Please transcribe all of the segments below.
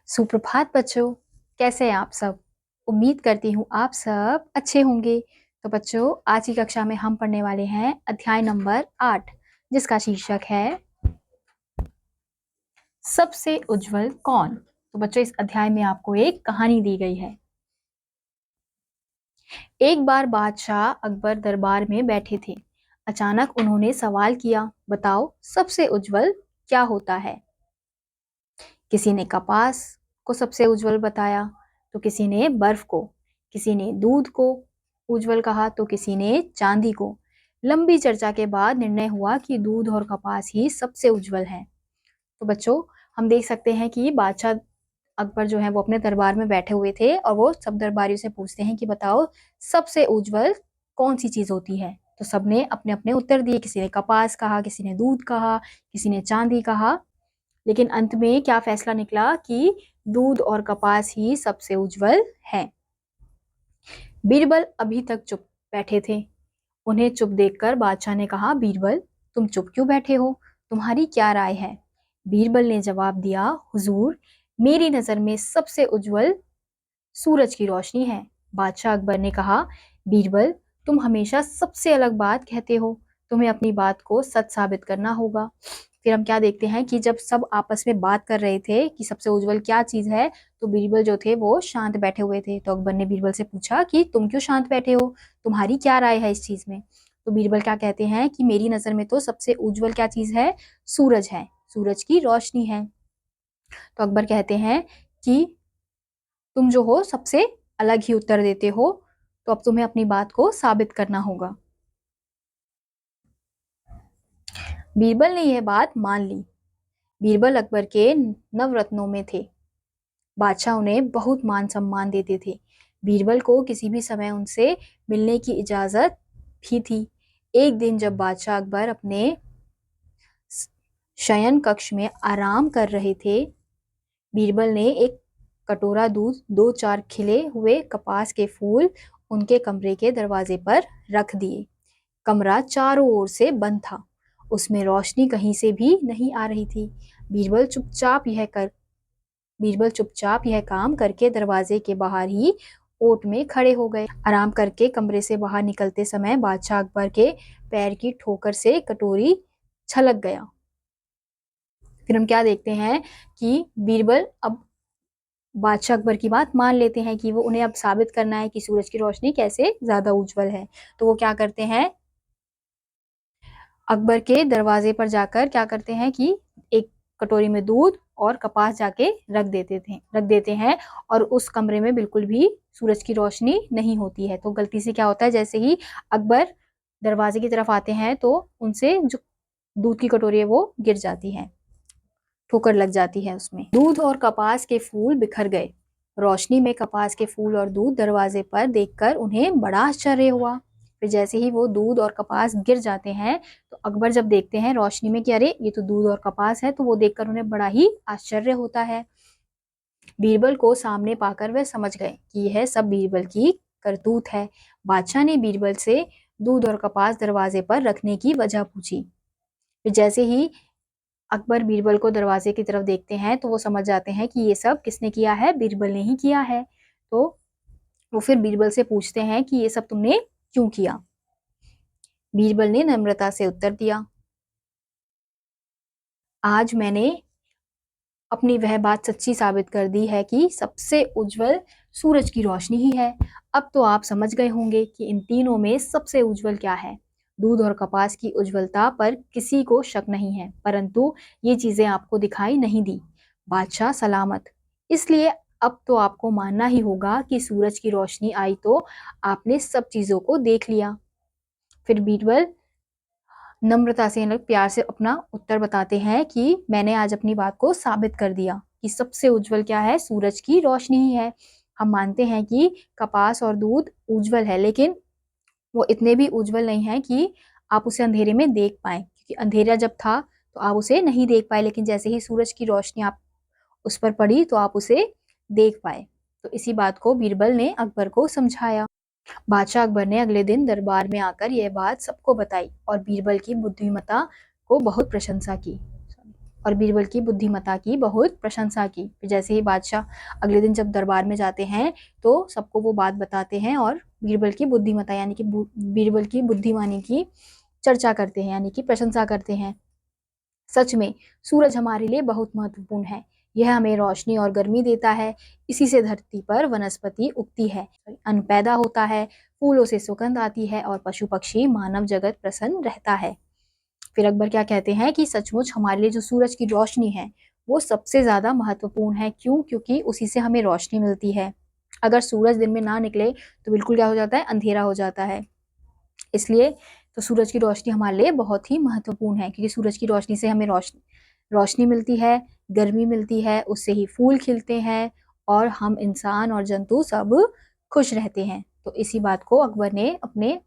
सुप्रभात बच्चों, कैसे हैं आप सब? उम्मीद करती हूँ आप सब अच्छे होंगे। तो बच्चों, आज की कक्षा में हम पढ़ने वाले हैं अध्याय नंबर 8, जिसका शीर्षक है सबसे उज्जवल कौन। तो बच्चों, इस अध्याय में आपको एक कहानी दी गई है। एक बार बादशाह अकबर दरबार में बैठे थे। अचानक उन्होंने सवाल किया, बताओ सबसे उज्जवल क्या होता है? किसी ने कपास को सबसे उज्जवल बताया, तो किसी ने बर्फ को, किसी ने दूध को उज्जवल कहा, तो किसी ने चांदी को। लंबी चर्चा के बाद निर्णय हुआ कि दूध और कपास ही सबसे उज्जवल है। तो बच्चों, हम देख सकते हैं कि बादशाह अकबर जो है वो अपने दरबार में बैठे हुए थे और वो सब दरबारियों से पूछते हैं कि बताओ सबसे उज्जवल कौन सी चीज होती है। तो सबने अपने अपने उत्तर दिए। किसी ने कपास कहा, किसी ने दूध कहा, किसी ने चांदी कहा, लेकिन अंत में क्या फैसला निकला कि दूध और कपास ही सबसे उज्जवल है। बीरबल अभी तक चुप बैठे थे। उन्हें चुप देखकर बादशाह ने कहा, बीरबल तुम चुप क्यों बैठे हो? तुम्हारी क्या राय है? बीरबल ने जवाब दिया, हुजूर मेरी नजर में सबसे उज्जवल सूरज की रोशनी है। बादशाह अकबर ने कहा, बीरबल तुम हमेशा सबसे अलग बात कहते हो, तुम्हें अपनी बात को सच साबित करना होगा। फिर हम क्या देखते हैं कि जब सब आपस में बात कर रहे थे कि सबसे उज्जवल क्या चीज है, तो बीरबल जो थे वो शांत बैठे हुए थे। तो अकबर ने बीरबल से पूछा कि तुम क्यों शांत बैठे हो, तुम्हारी क्या राय है इस चीज में? तो बीरबल क्या कहते हैं कि मेरी नजर में तो सबसे उज्जवल क्या चीज है? सूरज है, सूरज की रोशनी है। तो अकबर कहते हैं कि तुम जो हो सबसे अलग ही उत्तर देते हो, तो अब तुम्हें अपनी बात को साबित करना होगा। बीरबल ने यह बात मान ली। बीरबल अकबर के नवरत्नों में थे। बादशाह उन्हें बहुत मान सम्मान देते थे। बीरबल को किसी भी समय उनसे मिलने की इजाजत भी थी। एक दिन जब बादशाह अकबर अपने शयन कक्ष में आराम कर रहे थे, बीरबल ने एक कटोरा दूध, दो चार खिले हुए कपास के फूल उनके कमरे के दरवाजे पर रख दिए। कमरा चारों ओर से बंद था, उसमें रोशनी कहीं से भी नहीं आ रही थी। बीरबल चुपचाप यह कर बीरबल चुपचाप यह काम करके दरवाजे के बाहर ही ओट में खड़े हो गए। आराम करके कमरे से बाहर निकलते समय बादशाह अकबर के पैर की ठोकर से कटोरी छलक गया। फिर हम क्या देखते हैं कि बीरबल अब बादशाह अकबर की बात मान लेते हैं कि वो उन्हें अब साबित करना है कि सूरज की रोशनी कैसे ज्यादा उज्जवल है। तो वो क्या करते हैं, अकबर के दरवाजे पर जाकर क्या करते हैं कि एक कटोरी में दूध और कपास जाके रख देते हैं, और उस कमरे में बिल्कुल भी सूरज की रोशनी नहीं होती है। तो गलती से क्या होता है, जैसे ही अकबर दरवाजे की तरफ आते हैं तो उनसे जो दूध की कटोरी है वो गिर जाती है, ठोकर लग जाती है उसमें। दूध और कपास के फूल बिखर गए। रोशनी में कपास के फूल और दूध दरवाजे पर देखकर उन्हें बड़ा आश्चर्य हुआ। फिर जैसे ही वो दूध और कपास गिर जाते हैं, तो अकबर जब देखते हैं रोशनी में कि अरे ये तो दूध और कपास है, तो वो देखकर उन्हें बड़ा ही आश्चर्य होता है। बीरबल को सामने पाकर वे समझ गए कि यह सब बीरबल की करतूत है। बादशाह ने बीरबल से दूध और कपास दरवाजे पर रखने की वजह पूछी। फिर जैसे ही अकबर बीरबल को दरवाजे की तरफ देखते हैं, तो वो समझ जाते हैं कि ये सब किसने किया है, बीरबल ने ही किया है। तो वो फिर बीरबल से पूछते हैं कि ये सब तुमने क्यों किया? बीरबल ने नम्रता से उत्तर दिया, आज मैंने अपनी वह बात सच्ची साबित कर दी है कि सबसे उज्जवल सूरज की रोशनी ही है। अब तो आप समझ गए होंगे कि इन तीनों में सबसे उज्जवल क्या है। दूध और कपास की उज्जवलता पर किसी को शक नहीं है, परंतु ये चीजें आपको दिखाई नहीं दी। बादशाह सलामत। इसलिए अब तो आपको मानना ही होगा कि सूरज की रोशनी आई तो आपने सब चीजों को देख लिया। फिर बीरबल नम्रता से, प्यार से अपना उत्तर बताते हैं कि मैंने आज अपनी बात को साबित कर दिया कि सबसे उज्जवल क्या है, सूरज की रोशनी ही है। हम मानते हैं कि कपास और दूध उज्जवल है, लेकिन वो इतने भी उज्जवल नहीं है कि आप उसे अंधेरे में देख पाए, क्योंकि अंधेरा जब था तो आप उसे नहीं देख पाए, लेकिन जैसे ही सूरज की रोशनी आप उस पर पड़ी तो आप उसे देख पाए। तो इसी बात को बीरबल ने अकबर को समझाया। बादशाह अकबर ने अगले दिन दरबार में आकर यह बात सबको बताई और बीरबल की बुद्धिमत्ता को बहुत प्रशंसा की। और बीरबल की बुद्धिमत्ता की बहुत प्रशंसा की। फिर जैसे ही बादशाह अगले दिन जब दरबार में जाते हैं तो सबको वो बात बताते हैं और बीरबल की बुद्धिमत्ता यानी कि बीरबल की बुद्धिमानी की चर्चा करते हैं यानी कि प्रशंसा करते हैं। सच में सूरज हमारे लिए बहुत महत्वपूर्ण है। यह हमें रोशनी और गर्मी देता है। इसी से धरती पर वनस्पति उगती है, अन्न पैदा होता है, फूलों से सुगंध आती है और पशु पक्षी मानव जगत प्रसन्न रहता है। फिर अकबर क्या कहते हैं कि सचमुच हमारे लिए जो सूरज की रोशनी है वो सबसे ज्यादा महत्वपूर्ण है। क्यों? क्योंकि उसी से हमें रोशनी मिलती है। अगर सूरज दिन में ना निकले तो बिल्कुल क्या हो जाता है, अंधेरा हो जाता है। इसलिए तो सूरज की रोशनी हमारे लिए बहुत ही महत्वपूर्ण है, क्योंकि सूरज की रोशनी से हमें रोशनी मिलती है, गर्मी मिलती है, उससे ही फूल खिलते हैं और हम इंसान और जंतु सब खुश रहते हैं। तो इसी बात को अकबर ने अपने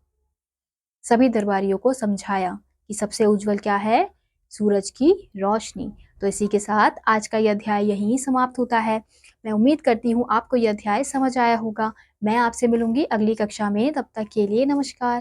सभी दरबारियों को समझाया कि सबसे उज्जवल क्या है, सूरज की रोशनी। तो इसी के साथ आज का यह अध्याय यहीं समाप्त होता है। मैं उम्मीद करती हूँ आपको यह अध्याय समझ आया होगा। मैं आपसे मिलूंगी अगली कक्षा में, तब तक के लिए नमस्कार।